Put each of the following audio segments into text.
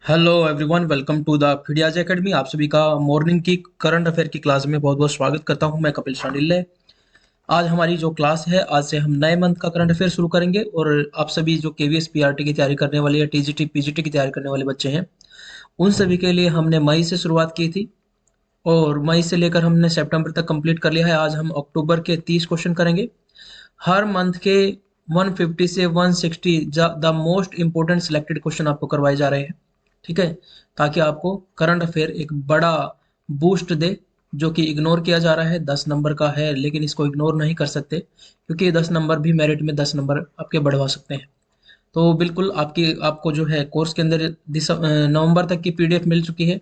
Hello everyone, welcome to the Phidias academy. आप सभी का मॉर्निंग की करंट अफेयर की क्लास में बहुत बहुत स्वागत करता हूं। मैं कपिल शांडिल्य। आज हमारी जो क्लास है, आज से हम नए मंथ का करंट अफेयर शुरू करेंगे। और आप सभी जो केवीएस पीआरटी की तैयारी करने वाले या टीजीटी पीजीटी की तैयारी करने वाले बच्चे हैं, उन सभी के लिए हमने मई से शुरुआत की थी और मई से लेकर हमने सितंबर तक कंप्लीट कर लिया है। आज हम अक्टूबर के 30 क्वेश्चन करेंगे। हर मंथ के 150 से 160 the most important selected question आपको करवाए जा रहे हैं। ठीक है, ताकि आपको करंट अफेयर एक बड़ा बूस्ट दे, जो कि इग्नोर किया जा रहा है। 10 नंबर का है, लेकिन इसको इग्नोर नहीं कर सकते, क्योंकि ये 10 नंबर भी मेरिट में 10 नंबर आपके बढ़वा सकते हैं। तो बिल्कुल आपको जो है कोर्स के अंदर नवंबर तक की पीडीएफ मिल चुकी है।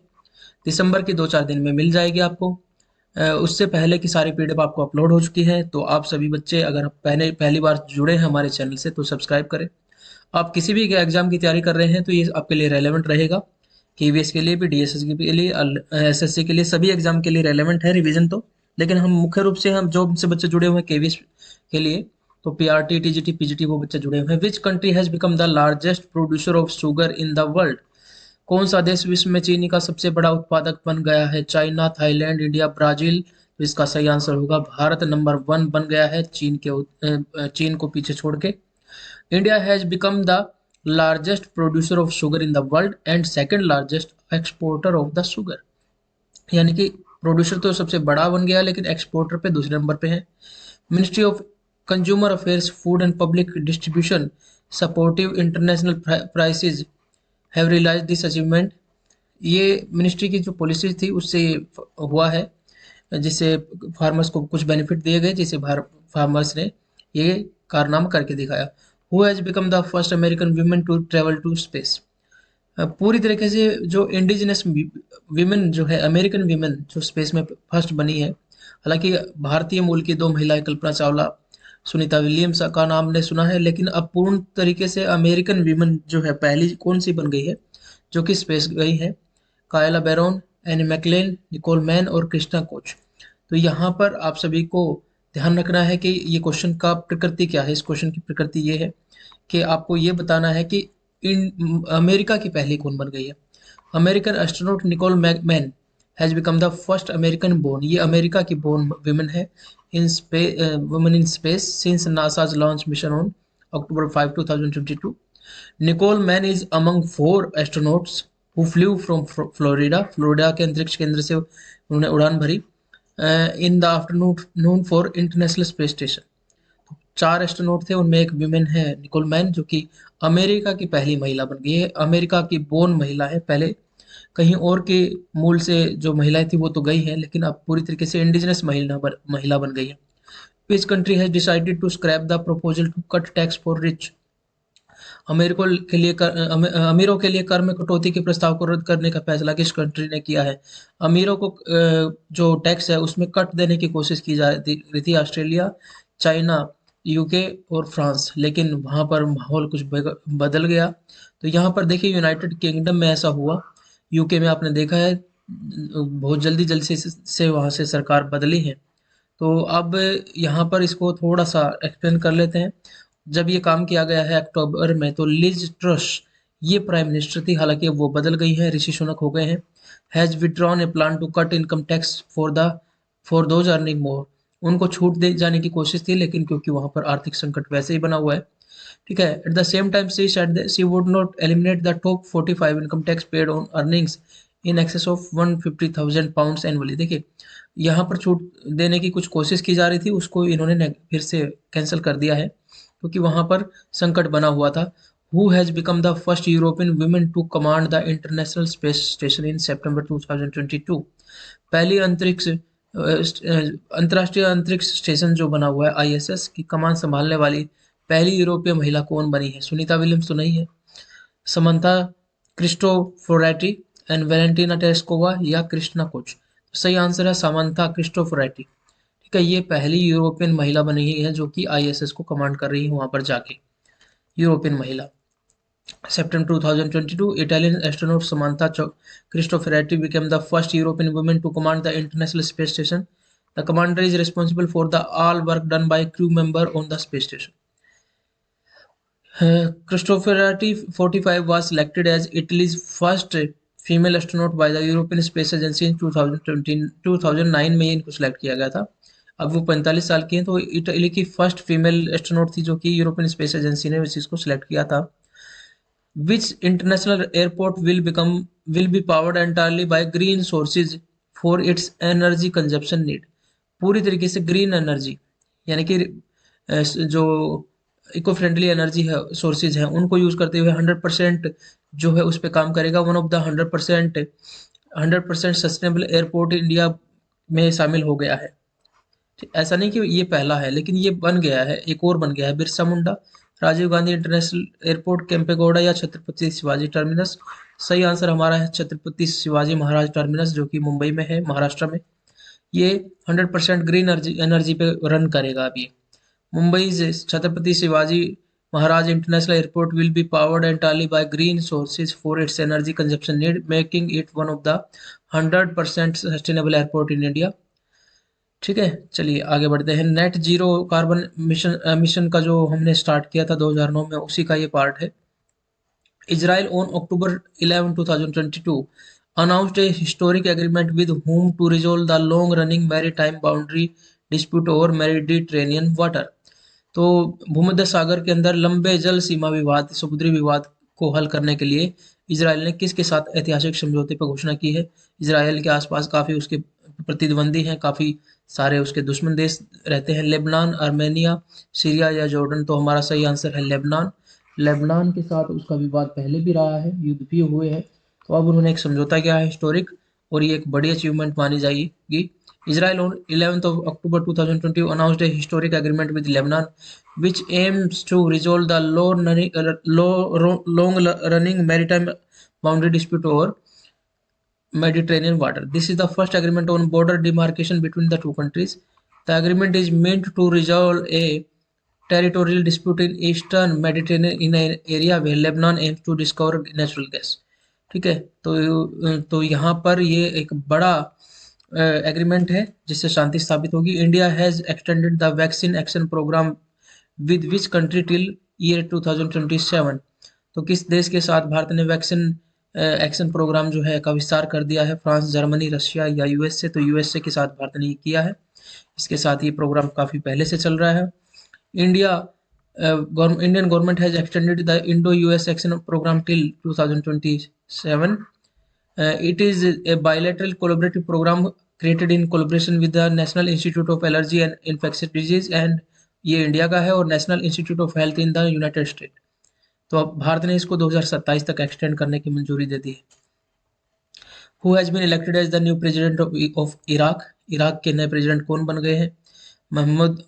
दिसंबर की 2-4 दिन में मिल जाएगी आपको। उससे पहले की सारी पीडीएफ आपको अपलोड हो चुकी है। तो आप सभी बच्चे, अगर आप पहली बार जुड़े हैं हमारे चैनल से, तो सब्सक्राइब करें। आप किसी भी एग्जाम की तैयारी कर रहे हैं तो ये आपके लिए रेलेवेंट रहेगा। केवीएस के लिए भी, डीएसएस के लिए, एसएससी के लिए, सभी एग्जाम के लिए रेलेवेंट है रिवीजन तो। लेकिन हम मुख्य रूप से, हम जो से बच्चे जुड़े हुए हैं केवीएस के लिए, तो पीआरटी टीजीटी पीजीटी वो बच्चे जुड़े हुए हैं। विच country has become the largest producer of sugar in the world? कौन सा देश विश्व में चीनी का सबसे बड़ा उत्पादक बन गया है? China, Thailand, India, Brazil? तो इसका सही आंसर होगा भारत। नंबर 1 बन गया है चीन को पीछे छोड़ के। India has become the largest producer of sugar in the world and second largest exporter of the sugar. यानी कि प्रोड्यूसर तो सबसे बड़ा बन गया, लेकिन एक्सपोर्टर पे दूसरे नंबर पे है। Ministry of consumer affairs, food and public distribution supportive international prices have realise this achievement. ये मिनिस्ट्री की जो पॉलिसी थी उससे ये हुआ है, जिससे फार्मर्स को कुछ बेनिफिट दिए गए, जिसे फार्मर्स ने ये कारनामा करके दिखाया। Who has become the first American woman to travel to space? पूरी तरीके से जो इंडिजिनस विमेन जो है, अमेरिकन विमेन जो स्पेस में फर्स्ट बनी है। हालांकि भारतीय मूल की 2 महिलाएं, कल्पना चावला, सुनीता विलियम्स का नाम ने सुना है, लेकिन अब पूर्ण तरीके से अमेरिकन विमेन जो है पहली कौन सी बन गई है जो कि स्पेस गई है? Kayla Barron, Anne McClain, Nicole Mann और क्रिस्टा कोच। तो यहाँ पर आप सभी को ध्यान रखना है कि ये क्वेश्चन का प्रकृति क्या है। इस क्वेश्चन की प्रकृति ये है कि आपको ये बताना है कि इन अमेरिका की पहली कौन बन गई है। American astronaut Nicole Mann has become the first American born, ये अमेरिका की बोर्न वुमेन है, in space woman in space since NASA's launch mission on October 5, 2022. Nicole Mann is among 4 astronauts who flew from Florida के अंतरिक्ष केंद्र से उन्होंने उड़ान भरी in the afternoon for international Space station. 4 astronaut थे, उनमें एक विमेन है निकोल मैन, जो कि अमेरिका की पहली महिला बन गई है। अमेरिका की बोर्न महिला है। पहले कहीं और के मूल से जो महिलाएं थी वो तो गई हैं, लेकिन अब पूरी तरीके से इंडिजिनस महिला बन गई है। Which country has decided to scrap the proposal to cut tax for rich? अमीरों के लिए कर में कटौती के प्रस्ताव को रद्द करने का फैसला किस कंट्री ने किया है? अमीरों को जो टैक्स है उसमें कट देने की कोशिश की जा रही थी। ऑस्ट्रेलिया, चाइना, यूके और फ्रांस, लेकिन वहां पर माहौल कुछ बदल गया। तो यहाँ पर देखिए, यूनाइटेड किंगडम में ऐसा हुआ। यूके में आपने देखा है बहुत जल्दी जल्दी से वहां से सरकार बदली है। तो अब यहाँ पर इसको थोड़ा सा एक्सप्लेन कर लेते हैं। जब ये काम किया गया है अक्टूबर में, तो लिज ट्रस ये प्राइम मिनिस्टर थी। हालांकि अब वो बदल गई है, ऋषि सुनक हो गए हैं। Has withdrawn a plan to cut income tax for those earning more. उनको छूट दे जाने की कोशिश थी, लेकिन क्योंकि वहां पर आर्थिक संकट वैसे ही बना हुआ है। ठीक है। At the same time she said she would not eliminate the top 45 income tax paid on earnings in excess of 150,000 pounds annually. देखिए, यहाँ पर छूट देने की कुछ कोशिश की जा रही थी, उसको इन्होंने फिर से कैंसिल कर दिया है, क्योंकि वहां पर संकट बना हुआ था। Who has become the first European women to command the International Space Station in September 2022? पहली अंतर्राष्ट्रीय अंतरिक्ष स्टेशन जो बना हुआ है आईएसएस की कमान संभालने वाली पहली यूरोपीय महिला कौन बनी है? सुनीता विलियम्स तो नहीं है। Samantha Cristoforetti and Valentina Tereshkova या क्रिस्टिना कोच? सही आंसर है समंथा क्रिस्टोफोरेटी। ठीक है, ये पहली यूरोपियन महिला बनी है जो कि आईएसएस को कमांड कर रही है वहां पर जाके, यूरोपियन महिला। September 2022, Italian astronaut Samantha Cristoforetti became the first European woman to command the International Space Station. The commander is responsible for the all work done by crew member on the space station. Cristofori 45 was selected as Italy's first female astronaut by the European Space Agency in 2020 2009 में इनको select किया गया था। अब वो 45 साल की हैं, तो इटली की फर्स्ट फीमेल एस्ट्रोनॉट थी जो कि यूरोपियन स्पेस एजेंसी ने इस चीज़ को सिलेक्ट किया था। Which international airport will be powered entirely by green sources for its energy consumption need? पूरी तरीके से ग्रीन एनर्जी, यानी कि जो इको फ्रेंडली एनर्जी है, सोर्सेज हैं, उनको यूज करते हुए 100% जो है उस पर काम करेगा। One of the 100% sustainable airport India में शामिल हो गया है। ऐसा नहीं कि ये पहला है, लेकिन ये बन गया है, एक और बन गया है, बिरसा मुंडा राजीव गांधी इंटरनेशनल एयरपोर्ट, केम्पेगौड़ा या छत्रपति शिवाजी टर्मिनस। सही आंसर हमारा है छत्रपति शिवाजी महाराज टर्मिनस, जो कि मुंबई में है, महाराष्ट्र में। ये 100% ग्रीन एनर्जी पे रन करेगा। अभी मुंबई से Chhatrapati Shivaji Maharaj international airport will be powered entirely by green sources for its energy consumption need, making it one of the 100% sustainable airport in India. ठीक है, चलिए आगे बढ़ते हैं। नेट जीरो कार्बन मिशन का जो हमने स्टार्ट किया था 2009 में, उसी का ये पार्ट है। Israel on October 11 2022 announced a historic agreement with whom to resolve the long running maritime boundary dispute over Mediterranean water। तो भूमध्य सागर के अंदर लंबे जल सीमा विवाद, समुद्री विवाद को हल करने के लिए इजराइल ने किसके साथ ऐतिहासिक समझौते पर घोषणा की है? इजराइल के आसपास काफी उसके प्रतिद्वंदी हैं, काफी सारे उसके दुश्मन देश रहते हैं, लेबनान, आर्मेनिया, सीरिया या जॉर्डन। तो हमारा सही आंसर है लेबनान। लेबनान के साथ उसका विवाद पहले भी रहा है, युद्ध भी हुए हैं। तो अब उन्होंने एक समझौता किया है हिस्टोरिक, और ये एक बड़ी अचीवमेंट मानी जाएगी। Israel on 11th of October 2020 announced a historic agreement with Lebanon, which aims to resolve the long-running maritime boundary dispute over Mediterranean water. This is the first agreement on border demarcation between the two countries. The agreement is meant to resolve a territorial dispute in eastern Mediterranean in an area where Lebanon aims to discover natural gas. ठीक है, तो यहाँ पर ये एक बड़ा agreement है जिससे शांति स्थापित होगी। India has extended the vaccine action programme with which country till year 2027। तो किस देश के साथ भारत ने वैक्सीन एक्शन प्रोग्राम जो है का विस्तार कर दिया है? फ्रांस, जर्मनी, रशिया या यूएसए? तो यूएसए के साथ भारत ने ये किया है। इसके साथ ये प्रोग्राम काफ़ी पहले से चल रहा है। Indian government has extended the Indo-US Action Program till 2027. It is a bilateral collaborative program created in collaboration with the National Institute of Allergy and Infectious Disease, and ये इंडिया का है, और national institute of health in the United state. तो अब भारत ने इसको 2027 तक extend करने की मंजूरी दे दी है। Who has been elected as the new president of Iraq? Iraq के नए प्रेसिडेंट कौन बन गए हैं? मोहम्मद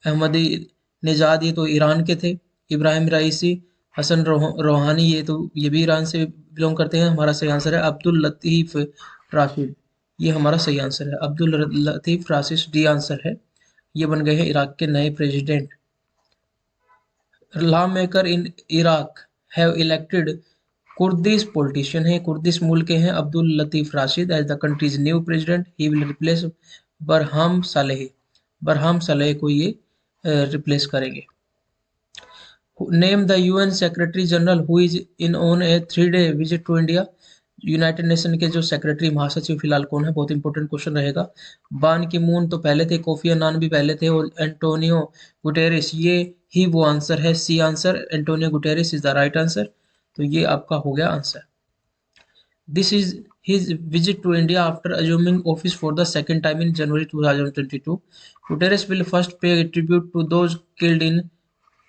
अहमदी नेजाद, ये तो ईरान के थे। इब्राहिम राइसी, हसन रोहानी, ये भी ईरान से बिलोंग करते हैं। हमारा सही आंसर है अब्दुल लतीफ़ राशिद, ये हमारा सही आंसर है। Abdul Latif Rashid the answer है। ये बन गए हैं इराक के नए president. Lawmaker in Iraq have elected Kurdish politician है, कुर्दिश मूल के हैं, Abdul Latif Rashid as the country's new president. He will replace Barham Salih. Barham Salih को ये रिप्लेस करेंगे। Name the UN secretary general who is in on a 3-day visit to India. United Nation के जो secretary महासचिव फिलहाल कौन है? बहुत इंपॉर्टेंट क्वेश्चन रहेगा। बान की मून तो पहले थे, कोफी अन्नान भी पहले थे, और एंटोनियो गुटेरेस, ये ही वो आंसर है। C answer, Antonio Guterres is the right answer. तो ये आपका हो गया answer. This is his visit to India after assuming office for the second time in January 2022. Guterres will first pay tribute to those killed in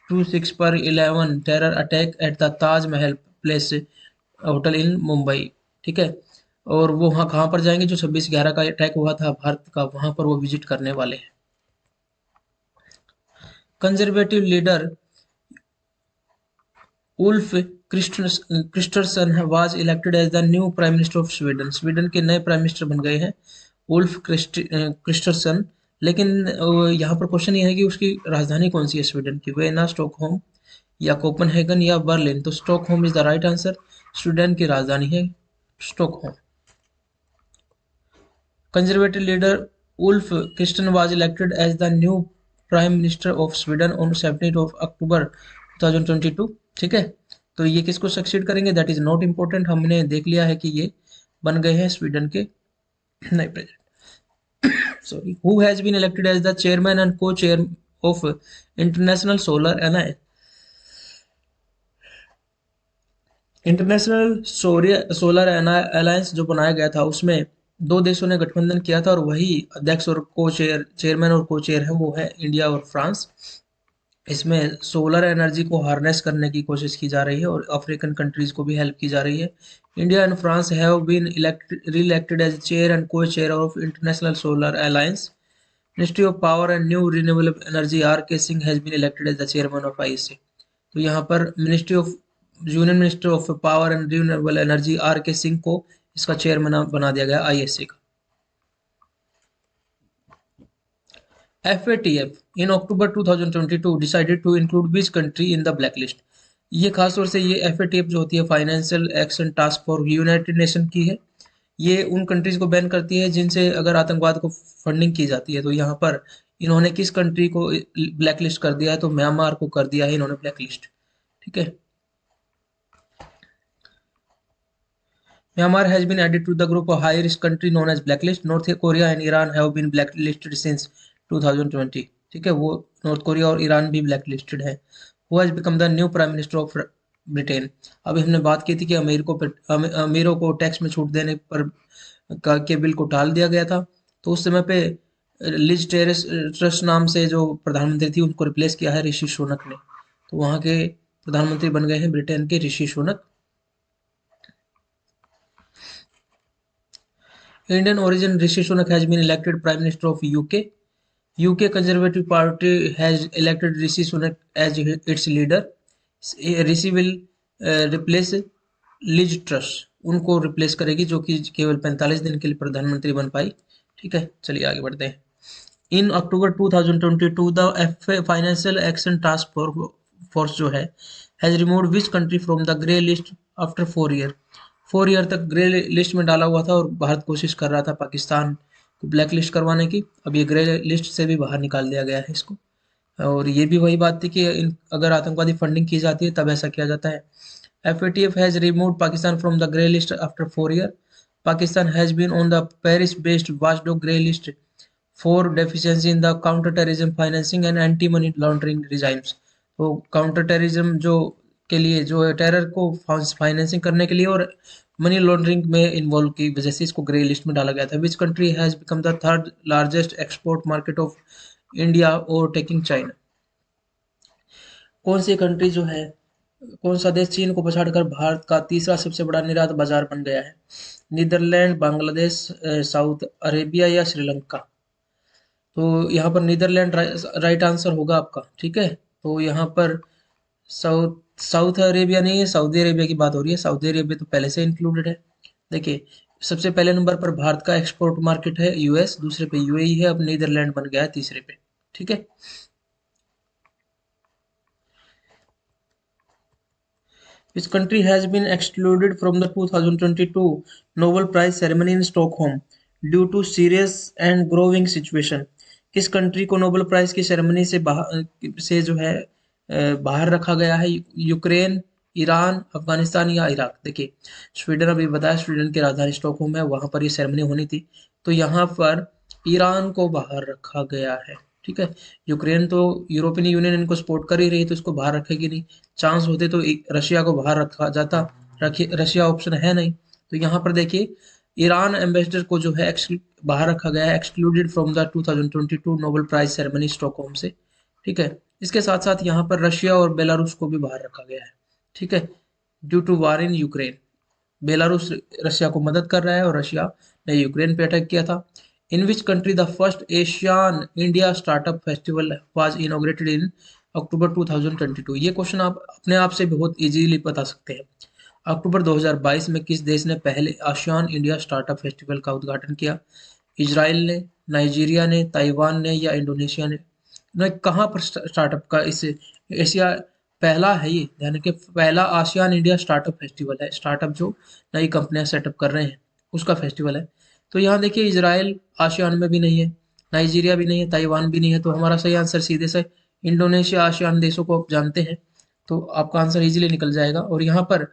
26/11 terror attack at the Taj Mahal Place hotel in Mumbai. ठीक है, और वो वहाँ कहाँ पर जाएंगे? जो 26/11 का अटैक हुआ था भारत का, वहाँ पर वो विजिट करने वाले हैं। Conservative leader Ulf Kristersson was elected as the new prime minister of Sweden. Sweden के नए प्राइम मिनिस्टर बन गए हैं उल्फ क्रिस्टरसन। लेकिन यहाँ पर क्वेश्चन ये है कि उसकी राजधानी कौन सी है स्वीडन की? वेना, स्टॉकहोम या कोपनहेगन या बर्लिन? तो Stockholm is the right answer. Sweden की राजधानी है Stockholm. Conservative leader Ulf Kristersson was elected as the new prime minister of Sweden on 17 October 2022। ठीक है, तो ये किसको सक्सीड करेंगे, दैट इज नॉट इम्पोर्टेंट, हमने देख लिया है कि ये बन गए हैं स्वीडन के नए president. Sorry, who has been elected as the chairman and co chair of International Solar Alliance. International Solar Alliance जो बनाया गया था उसमें दो देशों ने गठबंधन किया था, और वही अध्यक्ष और को चेयरमैन और को चेयर है वो है इंडिया और फ्रांस। इसमें सोलर एनर्जी को हार्नेस करने की कोशिश की जा रही है और अफ्रीकन कंट्रीज को भी हेल्प की जा रही है। India and France have been reelected as chair and co chair of International Solar Alliance. Ministry of power and new renewable energy R K Singh has been elected as the chairman of ISA. तो यहाँ पर ministry of union minister of power and renewable energy R K Singh को इसका chairman बना दिया गया ISA का। FATF in October 2022 decided to include which country in the blacklist। ये खास तौर से ये FATF जो होती है financial action task force United nation की है, ये उन कंट्रीज को बैन करती है जिनसे अगर आतंकवाद को फंडिंग की जाती है। तो यहाँ पर इन्होंने किस कंट्री को ब्लैकलिस्ट कर दिया है, तो म्यांमार को कर दिया है इन्होंने ब्लैकलिस्ट। ठीक है, Myanmar has been added to the group of high-risk country known as blacklist. North Korea and Iran have been blacklisted since 2020। ठीक है, वो नॉर्थ कोरिया और ईरान भी ब्लैकलिस्टेड है। Who has become the new prime minister of Britain. अभी हमने बात की थी कि अमीरों को टैक्स में छूट देने पर के बिल को टाल दिया गया था, तो उस समय पे लिज टेरेस ट्रस्ट नाम से जो प्रधानमंत्री थी उनको रिप्लेस किया है ऋषि सुनक ने। तो वहाँ के प्रधानमंत्री बन गए हैं ब्रिटेन के Rishi Sunak. Indian origin Rishi Sunak has been elected Prime Minister of UK। UK Conservative Party has elected Rishi Sunak as its leader। Rishi will replace Liz Truss, उनको रिप्लेस करेगी जो कि केवल 45 दिन के लिए प्रधानमंत्री बन पाई। ठीक है, चलिए आगे बढ़ते हैं। इन October 2022 the financial action task force जो है has removed which country from the grey list after 4 year. 4 year तक ग्रे लिस्ट में डाला हुआ था और भारत कोशिश कर रहा था पाकिस्तान को ब्लैक लिस्ट करवाने की। अब ये ग्रे लिस्ट से भी बाहर निकाल दिया गया है इसको। और ये भी वही बात थी कि अगर आतंकवादी फंडिंग की जाती है तब ऐसा किया जाता है। FATF has removed Pakistan from the grey list after 4 years। Pakistan has been on the Paris-based watchdog grey list for deficiency in the counter-terrorism financing and anti-money laundering regimes। तो काउंटर टेररिज्म जो के लिए जो है terror को financing करने के लिए और मनी लॉन्ड्रिंग में इन्वॉल्व की वजह से इसको ग्रे लिस्ट में डाला गया था। विच country has become the third largest export market of India और टेकिंग चाइना। कौन सी कंट्री जो है, कौन सा देश चीन को पछाड़कर भारत का तीसरा सबसे बड़ा निर्यात बाजार बन गया है। नीदरलैंड, बांग्लादेश, साउथ अरेबिया या श्रीलंका। तो यहाँ पर नीदरलैंड राइट आंसर होगा आपका। ठीक है, तो यहाँ पर साउथ साउथ अरेबिया नहीं है, सऊदी अरेबिया की बात हो रही है। सऊदी अरेबिया तो पहले से इंक्लूडेड है। देखिए, सबसे पहले नंबर पर भारत का एक्सपोर्ट मार्केट है यूएस, दूसरे पे यूएई है, अब नीदरलैंड बन गया है तीसरे पे। ठीक है, Which country has been excluded from the 2022 Nobel Prize ceremony in Stockholm due to serious and growing situation। किस कंट्री को नोबेल प्राइज की सेरेमनी से जो है बाहर रखा गया है। यूक्रेन, ईरान, अफगानिस्तान या इराक। देखिए, स्वीडन अभी बताया, स्वीडन की राजधानी स्टॉकहोम है, वहां पर ये सेरेमनी होनी थी, तो यहाँ पर ईरान को बाहर रखा गया है। ठीक है, यूक्रेन तो यूरोपियन यूनियन इनको सपोर्ट कर ही रही है तो इसको बाहर रखेगी नहीं। चांस होते तो रशिया को बाहर रखा जाता, रशिया ऑप्शन है नहीं। तो यहाँ पर देखिए, ईरान एम्बेसडर को जो है बाहर रखा गया है, excluded from the 2022 Nobel prize ceremony Stockholm से। ठीक है, इसके साथ साथ यहाँ पर रशिया और बेलारूस को भी बाहर रखा गया है। ठीक है, due to war in Ukraine. Belarus Russia को मदद कर रहा है और रशिया ने यूक्रेन पे अटैक किया था। In which country the first Asian India startup festival was inaugurated in October 2022। ये क्वेश्चन आप अपने आप से बहुत इजीली बता सकते हैं। अक्टूबर 2022 में किस देश ने पहले आसियान इंडिया स्टार्टअप फेस्टिवल का उद्घाटन किया। इजराइल ने, नाइजीरिया ने, ताइवान ने या इंडोनेशिया ने कहाँ पर स्टार्टअप का इस एशिया पहला है ये, यानी कि पहला आसियान इंडिया स्टार्टअप फेस्टिवल है। स्टार्टअप जो नई कंपनियां सेटअप कर रहे हैं उसका फेस्टिवल है। तो यहाँ देखिए, इजराइल आसियान में भी नहीं है, नाइजीरिया भी नहीं है, ताइवान भी नहीं है, तो हमारा सही आंसर सीधे से इंडोनेशिया आसियान देशों को आप जानते हैं। तो आपका आंसर इजीली निकल जाएगा। और यहाँ पर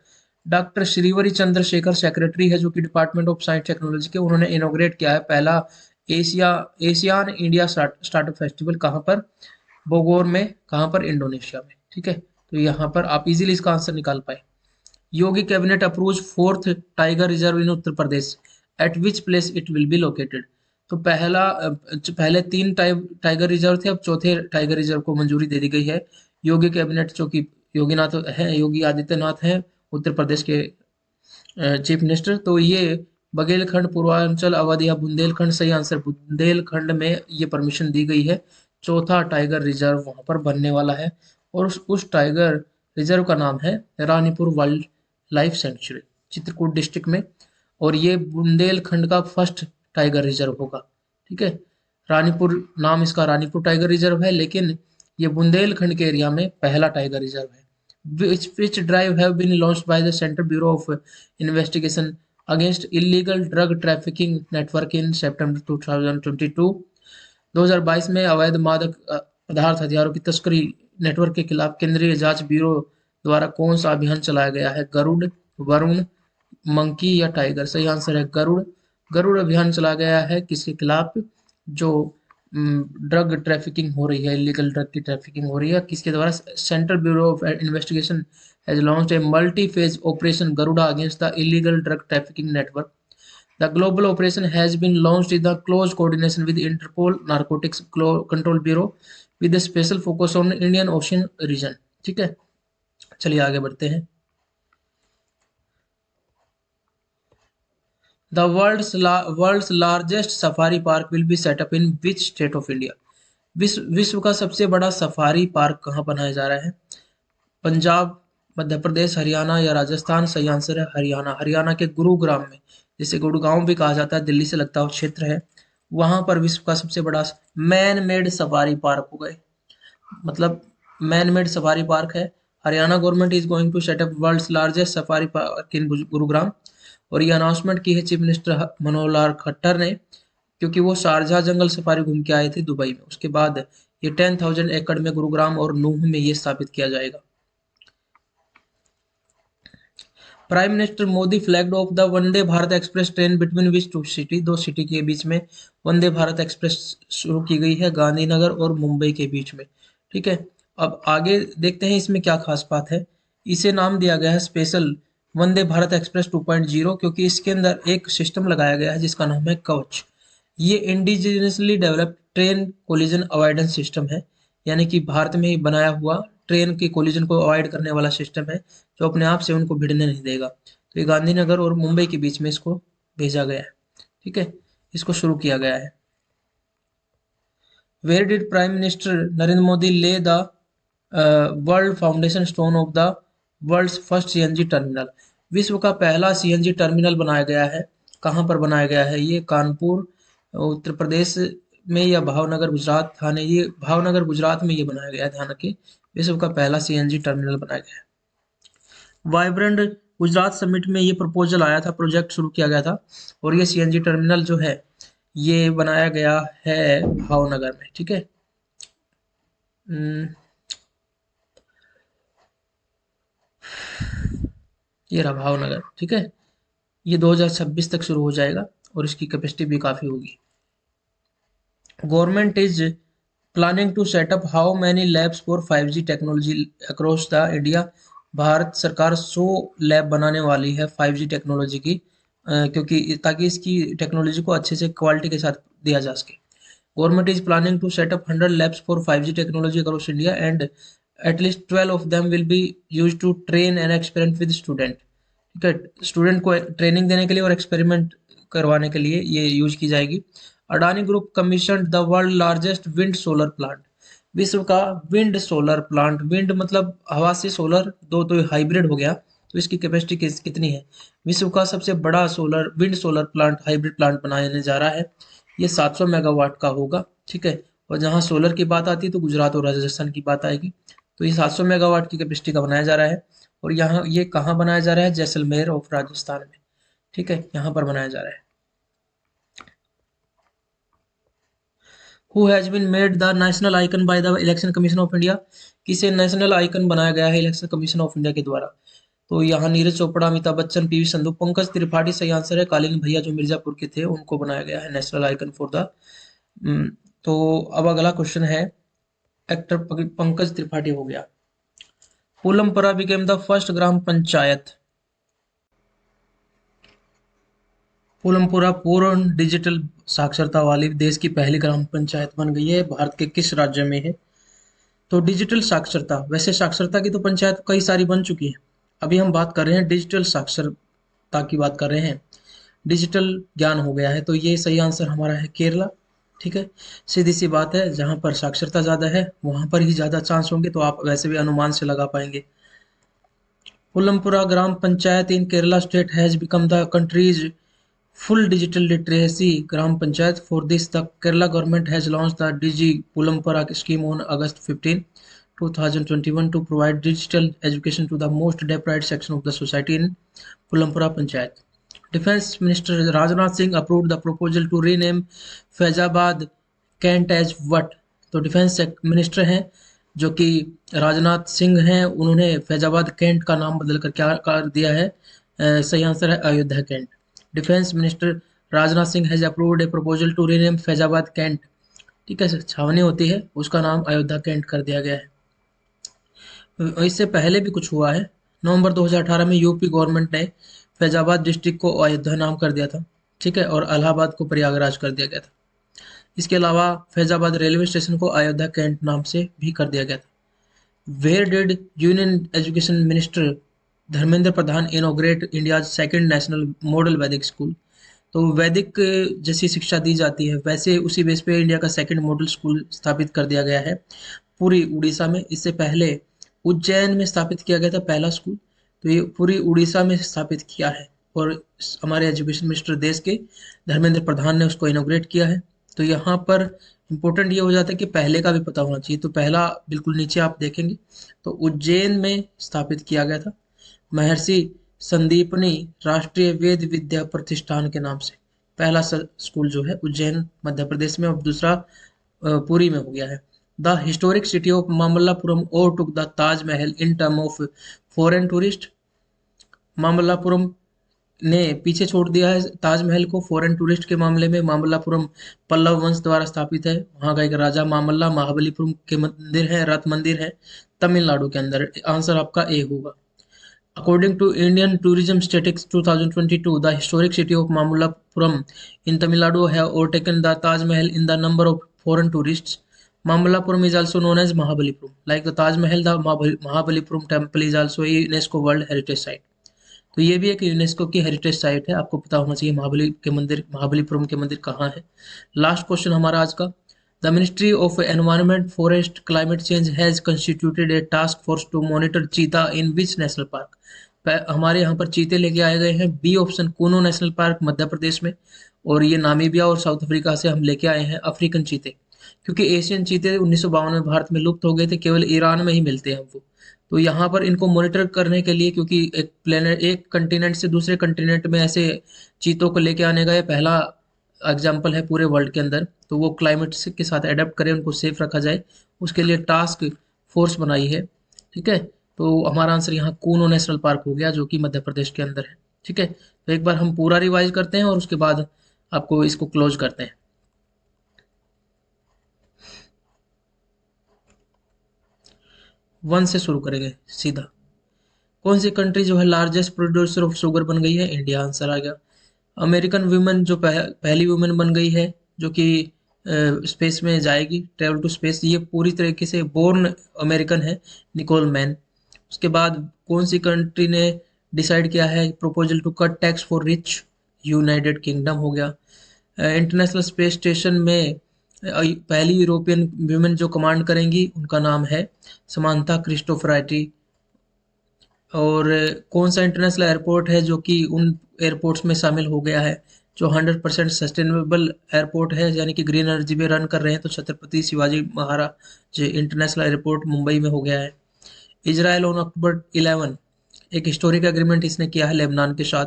डॉक्टर श्रीवरी चंद्रशेखर सेक्रेटरी है जो कि डिपार्टमेंट ऑफ साइंस टेक्नोलॉजी के, उन्होंने इनोग्रेट किया है पहला Asia ASEAN India startup festival. कहाँ पर? बोगोर में। कहाँ पर? इंडोनेशिया में। ठीक है, तो यहाँ पर आप इजीली इसका आंसर निकाल पाए। Yogi cabinet approves fourth tiger reserve in Uttar Pradesh, at which place it will be located. तो पहले तीन टाइगर रिजर्व थे, अब चौथे टाइगर रिजर्व को मंजूरी दे दी गई है। योगी कैबिनेट जो कि योगीनाथ है, योगी आदित्यनाथ है उत्तर प्रदेश के चीफ मिनिस्टर, तो ये बघेलखंड, पूर्वांचल, अवध या बुंदेलखंड, सही आंसर बुंदेलखंड में ये परमिशन दी गई है। चौथा टाइगर रिजर्व वहां पर बनने वाला है और उस टाइगर रिजर्व का नाम है Ranipur wild life sanctuary, Chitrakoot district में। और ये बुंदेलखंड का फर्स्ट टाइगर रिजर्व होगा। ठीक है, रानीपुर नाम इसका रानीपुर टाइगर रिजर्व है, लेकिन ये बुंदेलखंड के एरिया में पहला टाइगर रिजर्व है। which drive have been launched by the Central Bureau of Investigation against illegal drug trafficking network in September 2022। 2022 में अवैध मादक पदार्थ हथियारों की तस्करी नेटवर्क के खिलाफ केंद्रीय जांच ब्यूरो द्वारा कौन सा अभियान चलाया गया है? गरुड़, वरुण, मंकी या टाइगर? सही आंसर है गरुड़। गरुड़ अभियान चलाया गया है किसके खिलाफ? जो ड्रग ट्रैफिकिंग हो रही है, इलीगल ड्रग की ट्रैफिकिंग हो रही है, किसके द्वारा? Central bureau of investigation has launched a multi phase operation Garuda against the illegal drug trafficking network. The global operation has been launched in the close coordination with Interpol Narcotics Control Bureau with a special focus on Indian Ocean region। ठीक है, चलिए आगे बढ़ते हैं। The world's largest safari park will be set up in which state of India? विश्व का सबसे बड़ा सफारी पार्क कहाँ बनाया जा रहा है? पंजाब, मध्य प्रदेश, हरियाणा या राजस्थान? सही आंसर है हरियाणा। हरियाणा के गुरुग्राम में, जिसे गुड़गांव भी कहा जाता है, दिल्ली से लगता हुआ क्षेत्र है, वहां पर विश्व का सबसे बड़ा मैन मेड सफारी पार्क हो गए, मतलब मैन मेड सफारी पार्क है। Haryana government is going to set up world's largest safari park in Gurugram. और ये अनाउंसमेंट की है चीफ मिनिस्टर मनोहर लाल खट्टर ने, क्योंकि वो शारजाह जंगल सफारी घूम के आए थे दुबई में। उसके बाद ये 10,000 एकड़ में गुरुग्राम और नूह में ये स्थापित किया जाएगा। Prime minister Modi flagged off the Vande Bharat express train between which two city? दो सिटी के बीच में वंदे भारत एक्सप्रेस शुरू की गई है, गांधीनगर और मुंबई के बीच में। ठीक है, अब आगे देखते हैं इसमें क्या खास बात है। इसे नाम दिया गया है स्पेशल वंदे भारत एक्सप्रेस 2.0, क्योंकि इसके अंदर एक सिस्टम लगाया गया है जिसका नाम है कवच। ये indigenously developed train collision avoidance system है, यानी कि भारत में ही बनाया हुआ ट्रेन के कोलिजन को अवॉइड करने वाला सिस्टम है, जो अपने आप से उनको भिड़ने नहीं देगा। तो ये गांधीनगर और मुंबई के बीच में इसको भेजा गया है। ठीक है, इसको शुरू किया गया है। Where did prime minister Narendra Modi lay the world foundation stone of the world's first CNG terminal? विश्व का पहला सीएनजी टर्मिनल बनाया गया है। कहाँ पर बनाया गया है? ये कानपुर उत्तर प्रदेश में या भावनगर गुजरात थाने, ये भावनगर गुजरात में ये बनाया गया है, ध्यान रखिए। विश्व का पहला सीएनजी टर्मिनल बनाया गया है। वाइब्रेंट गुजरात समिट में ये प्रपोजल आया था, प्रोजेक्ट शुरू किया गया था, और ये सीएनजी टर्मिनल जो है ये बनाया गया है भावनगर में। ठीक है, ये रहा भावनगर। ठीक है, ये 2026 तक शुरू हो जाएगा और इसकी कैपेसिटी भी काफ़ी होगी। Government is planning to set up how many labs for 5G technology across the India? Bharat सरकार 100 लैब बनाने वाली है 5G टेक्नोलॉजी की, क्योंकि ताकि इसकी टेक्नोलॉजी को अच्छे से क्वालिटी के साथ दिया जा सके। Government is planning to set up 100 labs for 5G technology across India and at least 12 of them will be use to train and experiment with student. ठीक है, स्टूडेंट को ट्रेनिंग देने के लिए और एक्सपेरिमेंट करवाने के लिए ये यूज की जाएगी। Adani group commission the world largest wind solar plant? विश्व का विंड सोलर प्लांट, विंड मतलब हवा से सोलर, दो तो हाइब्रिड हो गया, तो इसकी कैपेसिटी कितनी है? विश्व का सबसे बड़ा wind solar plant, hybrid plant बनाने जा रहा है, ये 700 मेगावाट का होगा। ठीक है, और जहाँ सोलर की बात आती है तो गुजरात और राजस्थान की बात आएगी। तो ये 700 मेगावाट की कैपेसिटी का बनाया जा रहा है, और यहाँ ये कहाँ बनाया जा रहा है? जैसलमेर ऑफ राजस्थान में। ठीक है, यहाँ पर बनाया जा रहा है। Who has been made the national icon by the Election Commission of India? किसे नेशनल आइकन बनाया गया है इलेक्शन कमीशन ऑफ इंडिया के द्वारा? तो यहाँ नीरज चोपड़ा, अमिताभ बच्चन, पीवी संधू, पंकज त्रिपाठी सही आंसर है। कालीन भैया जो मिर्जापुर के थे उनको बनाया गया है नेशनल आइकन फॉर द। तो अब अगला क्वेश्चन है, एक्टर पंकज त्रिपाठी हो गया। पुलमपरा बिकेम द फर्स्ट ग्राम पंचायत। पुलमपुरा पूर्ण डिजिटल साक्षरता वाली देश की पहली ग्राम पंचायत बन गई है। भारत के किस राज्य में है? तो डिजिटल साक्षरता, वैसे साक्षरता की तो पंचायत कई सारी बन चुकी है, अभी हम बात कर रहे हैं डिजिटल साक्षरता की बात कर रहे हैं। डिजिटल ज्ञान हो गया है, तो ये सही आंसर हमारा है केरला। ठीक है, सीधी सी बात है, जहां पर साक्षरता ज्यादा है वहां पर ही ज्यादा चांस होंगे, तो आप वैसे भी अनुमान से लगा पाएंगे। Pullampara gram panchayat in Kerala state has become the country's full digital literacy gram panchayat. For this, the Kerala government has launched the Digi Pulampara scheme on August 15, 2021 to provide digital education to the most deprived section of the society in Pulampara Panchayat. Defense Minister Rajnath Singh approved the proposal to rename Faizabad Kent as what? तो defence minister हैं जो कि राजनाथ सिंह हैं, उन्होंने Faizabad cantt का नाम बदल कर क्या कर दिया है? सही आंसर है Ayodhya cantt. Defence minister Rajnath Singh has approved a proposal to rename Faizabad cantt. ठीक है, छावनी होती है उसका नाम अयोध्या कैंट कर दिया गया है। इससे पहले भी कुछ हुआ है। नवंबर 2018 में यूपी गवर्नमेंट ने फैजाबाद डिस्ट्रिक्ट को अयोध्या नाम कर दिया था। ठीक है, और इलाहाबाद को प्रयागराज कर दिया गया था। इसके अलावा फैजाबाद रेलवे स्टेशन को अयोध्या कैंट नाम से भी कर दिया गया था। Where did union education minister Dharmendra Pradhan inaugurate India second national model Vedic school? तो वैदिक जैसी शिक्षा दी जाती है वैसे उसी बेस पे इंडिया का सेकंड मॉडल स्कूल स्थापित कर दिया गया है पूरी उड़ीसा में। इससे पहले उज्जैन में स्थापित किया गया था पहला स्कूल, तो ये पूरी उड़ीसा में स्थापित किया है और हमारे एजुकेशन मिनिस्टर देश के धर्मेंद्र प्रधान ने उसको इनोग्रेट किया है। तो यहाँ पर इम्पोर्टेंट ये हो जाता है कि पहले का भी पता होना चाहिए। तो पहला बिल्कुल नीचे आप देखेंगे तो उज्जैन में स्थापित किया गया था महर्षि संदीपनी राष्ट्रीय वेद विद्या प्रतिष्ठान के नाम से। पहला स्कूल जो है उज्जैन मध्य प्रदेश में, और दूसरा पुरी में हो गया है। The historic city of Mamallapuram over took the Taj Mahal in term of foreign tourist. Mamallapuram ने पीछे छोड़ दिया है ताजमहल को फॉरेन टूरिस्ट के मामले में। मामल्लापुरम पल्लव वंश द्वारा स्थापित है, वहां का एक राजा मामल्ला, महाबलीपुरम के मंदिर है, रथ मंदिर है तमिलनाडु के अंदर। आंसर आपका ए होगा। According to Indian Tourism Statistics 2022, the historic city of Mamallapuram in Tamil Nadu have overtaken the Taj Mahal in the number of foreign tourists. Mamallapuram is also known as Mahabalipuram. Like the Taj Mahal, the Mahabalipuram temple is also a UNESCO World Heritage Site. तो ये भी एक UNESCO की heritage site है, आपको पता होना चाहिए महाबलीपुरम के मंदिर कहाँ है। लास्ट क्वेश्चन हमारा आज का, the ministry of environment forest climate change has constituted a task force to monitor cheetah in which national park? हमारे यहाँ पर चीते लेके आए गए हैं। B option Kuno national park Madhya Pradesh में, और ये नामीबिया और साउथ अफ्रीका से हम लेके आए हैं अफ्रीकन चीते, क्योंकि एशियन चीते 1952 में भारत में लुप्त हो गए थे, केवल ईरान में ही मिलते हैं वो। तो यहाँ पर इनको मॉनिटर करने के लिए, क्योंकि एक प्लेनेट एक कंटिनेंट से दूसरे कंटिनेंट में ऐसे चीतों को लेके आने का ये पहला एग्जाम्पल है पूरे वर्ल्ड के अंदर, तो वो क्लाइमेट के साथ अडेप्ट करें, उनको सेफ रखा जाए, उसके लिए टास्क फोर्स बनाई है। ठीक है, तो हमारा आंसर यहाँ कूनो नेशनल पार्क हो गया जो कि मध्य प्रदेश के अंदर है। ठीक है, तो एक बार हम पूरा रिवाइज करते हैं और उसके बाद आपको इसको क्लोज करते हैं। वन से शुरू करेंगे सीधा। कौन सी कंट्री जो है लार्जेस्ट प्रोड्यूसर ऑफ शुगर बन गई है? इंडिया आंसर आ गया। अमेरिकन वुमेन जो पहली वुमेन बन गई है जो कि स्पेस में जाएगी, ट्रेवल टू स्पेस, ये पूरी तरीके से बोर्न अमेरिकन है, निकोल मैन। उसके बाद कौन सी कंट्री ने डिसाइड किया है proposal to cut tax for rich? United Kingdom हो गया। इंटरनेशनल स्पेस स्टेशन में पहली यूरोपियन वुमेन जो कमांड करेंगी उनका नाम है समांथा क्रिस्टोफराइटी। और कौन सा इंटरनेशनल एयरपोर्ट है जो कि उन एयरपोर्ट्स में शामिल हो गया है जो 100% सस्टेनेबल एयरपोर्ट है, यानी कि ग्रीन एनर्जी पे रन कर रहे हैं? तो छत्रपति शिवाजी महाराज इंटरनेशनल एयरपोर्ट मुंबई में हो गया है। इजराइल ऑन अक्टूबर 11 एक हिस्टोरिक एग्रीमेंट इसने किया है लेबनान के साथ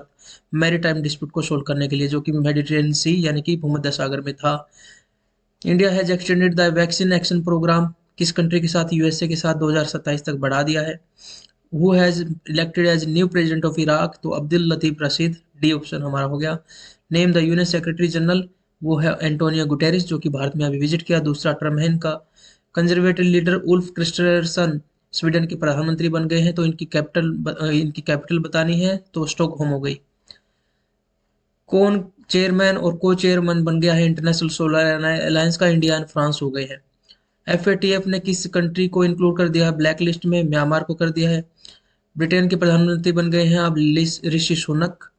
मैरीटाइम डिस्प्यूट को सोल्व करने के लिए, जो कि मेडिटेरियन सी यानी कि भूमध्य सागर में था। India has extended the vaccine action programme किस कंट्री के साथ? यूएसए के साथ 2027 तक बढ़ा दिया है। Who has elected as new president of Iraq? तो Abdul Latif Rashid, D option हमारा हो गया। Name the UN secretary general? वो है एंटोनियो गुटेरिस, जो कि भारत में अभी विजिट किया, दूसरा टर्म है इनका। Conservative leader Ulf Kristersson Sweden के प्रधानमंत्री बन गए हैं, तो इनकी कैपिटल बतानी है, तो स्टॉकहोम हो गई। कौन चेयरमैन और को चेयरमैन बन गया है इंटरनेशनल सोलर अलायंस का? इंडिया एंड फ्रांस हो गए हैं। एफएटीएफ ने किस कंट्री को इंक्लूड कर दिया है ब्लैक लिस्ट में? म्यांमार को कर दिया है। ब्रिटेन के प्रधानमंत्री बन गए हैं अब Rishi Sunak.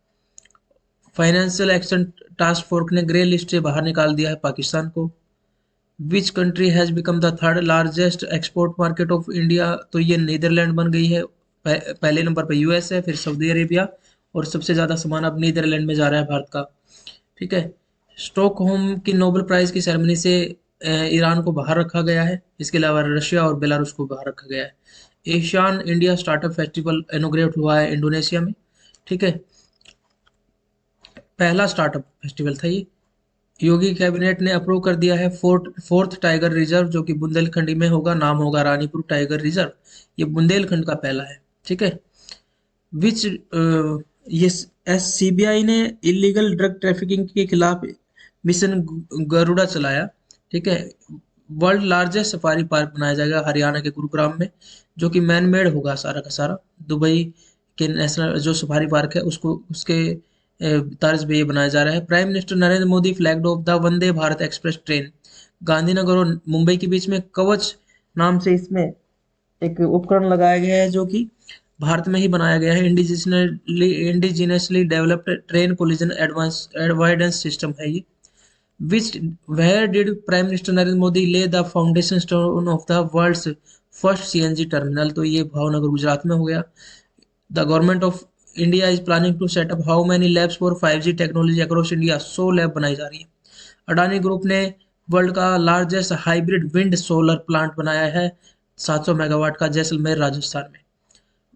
Financial action task force ने ग्रे लिस्ट से बाहर निकाल दिया है पाकिस्तान को। Which country has become the third largest export market of India? तो ये नीदरलैंड बन गई है। पहले नंबर पर यूएस है, फिर सऊदी अरेबिया, और सबसे ज्यादा सामान अब नीदरलैंड में जा रहा है भारत का। ठीक है। स्टॉकहोम की नोबेल प्राइज की सेरेमनी से ईरान को बाहर रखा गया है। इसके अलावा रशिया और बेलारूस को बाहर रखा गया है। ASEAN India startup festival inaugurate हुआ है इंडोनेशिया में। ठीक है, पहला स्टार्टअप फेस्टिवल था ये। योगी कैबिनेट ने अप्रूव कर दिया है फोर्थ टाइगर रिजर्व, जो कि बुंदेलखंडी में होगा, नाम होगा रानीपुर टाइगर रिजर्व। ये बुंदेलखंड का पहला है। ठीक है। विच ये सीबीआई ने इलीगल ड्रग ट्रैफिकिंग के खिलाफ मिशन गरुड़ा चलाया। ठीक है। वर्ल्ड लार्जेस्ट सफारी पार्क बनाया जाएगा हरियाणा के गुरुग्राम में, जो कि मैन मेड होगा सारा का सारा। दुबई के नेशनल जो सफारी पार्क है उसको उसके तर्ज पे ये बनाया जा रहा है। Prime minister Narendra Modi flagged off the Vande Bharat express train. Gandhinagar और मुंबई के बीच में कवच नाम से इसमें एक उपकरण लगाया गया है, जो कि भारत में ही बनाया गया है। Indigenously developed train collision avoidance system है ये। Which where did prime minister Narendra Modi lay the foundation stone of the world's first CNG terminal? तो ये भावनगर गुजरात में हो गया। The government of India is planning to set up how many labs for 5G technology across India? 100 lab बनाई जा रही है। Adani group ने वर्ल्ड का largest hybrid wind solar plant बनाया है 700 मेगावाट का जैसलमेर राजस्थान में।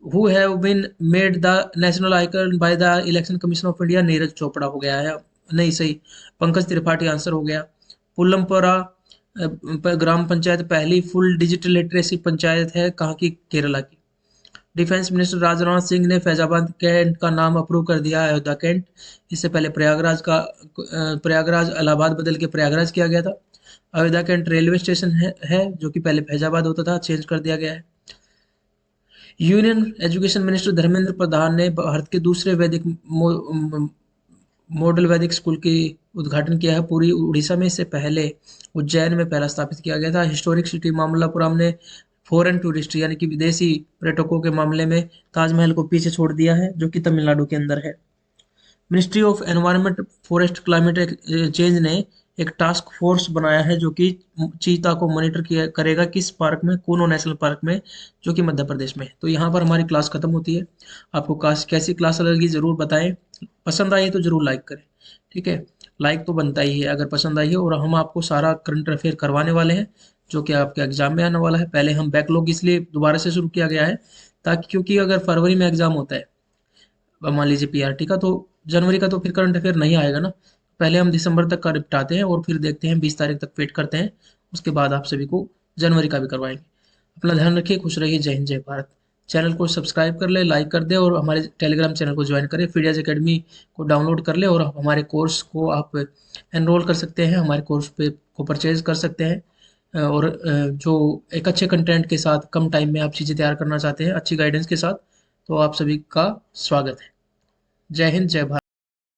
Who have been made the national icon by the Election Commission of India? Neeraj Chopra हो गया है। नहीं सही, पंकज त्रिपाठी आंसर हो गया। पुल्लमपुरा ग्राम पंचायत पहली फुल डिजिटल लिटरेसी पंचायत है कहाँ की? केरला की। डिफेंस मिनिस्टर राजनाथ सिंह ने फैजाबाद कैंट का नाम अप्रूव कर दिया है अयोध्या कैंट। इससे पहले प्रयागराज इलाहाबाद बदल के प्रयागराज किया गया था। अयोध्या कैंट रेलवे स्टेशन है जो कि पहले फैजाबाद होता था, चेंज कर दिया गया है। यूनियन एजुकेशन मिनिस्टर धर्मेंद्र प्रधान ने भारत के दूसरे वैदिक मॉडल वैदिक स्कूल की उद्घाटन किया है पूरी उड़ीसा में। इससे पहले उज्जैन में पहला स्थापित किया गया था। हिस्टोरिक सिटी मामल्लापुरम ने फॉरेन टूरिस्ट यानी कि विदेशी पर्यटकों के मामले में ताजमहल को पीछे छोड़ दिया है, जो कि तमिलनाडु के अंदर है। Ministry of environment forest climate change ने एक टास्क फोर्स बनाया है जो कि चीता को मॉनिटर किया करेगा। किस पार्क में? कूनो नेशनल पार्क में, जो कि मध्य प्रदेश में है। तो यहाँ पर हमारी क्लास खत्म होती है। आपको कैसी क्लास लगी जरूर बताएं। पसंद आई तो जरूर लाइक करें। ठीक है, लाइक तो बनता ही है अगर पसंद आई है। और हम आपको सारा करंट अफेयर करवाने वाले हैं जो कि आपके एग्जाम में आने वाला है। पहले हम बैकलॉग इसलिए दोबारा से शुरू किया गया है ताकि, क्योंकि अगर फरवरी में एग्जाम होता है मान लीजिए पीआरटी का, तो जनवरी का तो फिर करंट अफेयर नहीं आएगा ना। पहले हम दिसंबर तक का निपटाते हैं और फिर देखते हैं 20 तारीख तक वेट करते हैं। उसके बाद आप सभी को जनवरी का भी करवाएंगे। अपना ध्यान रखिए, खुश रहिए। जय हिंद, जय भारत। चैनल को सब्सक्राइब कर ले, लाइक कर दे और हमारे टेलीग्राम चैनल को ज्वाइन करें। फीडियाज एकेडमी को डाउनलोड कर ले और हमारे कोर्स को आप एनरोल कर सकते हैं, हमारे कोर्स पे को परचेज कर सकते हैं। और जो एक अच्छे कंटेंट के साथ कम टाइम में आप चीज़ें तैयार करना चाहते हैं अच्छी गाइडेंस के साथ, तो आप सभी का स्वागत है। जय हिंद, जय भारत।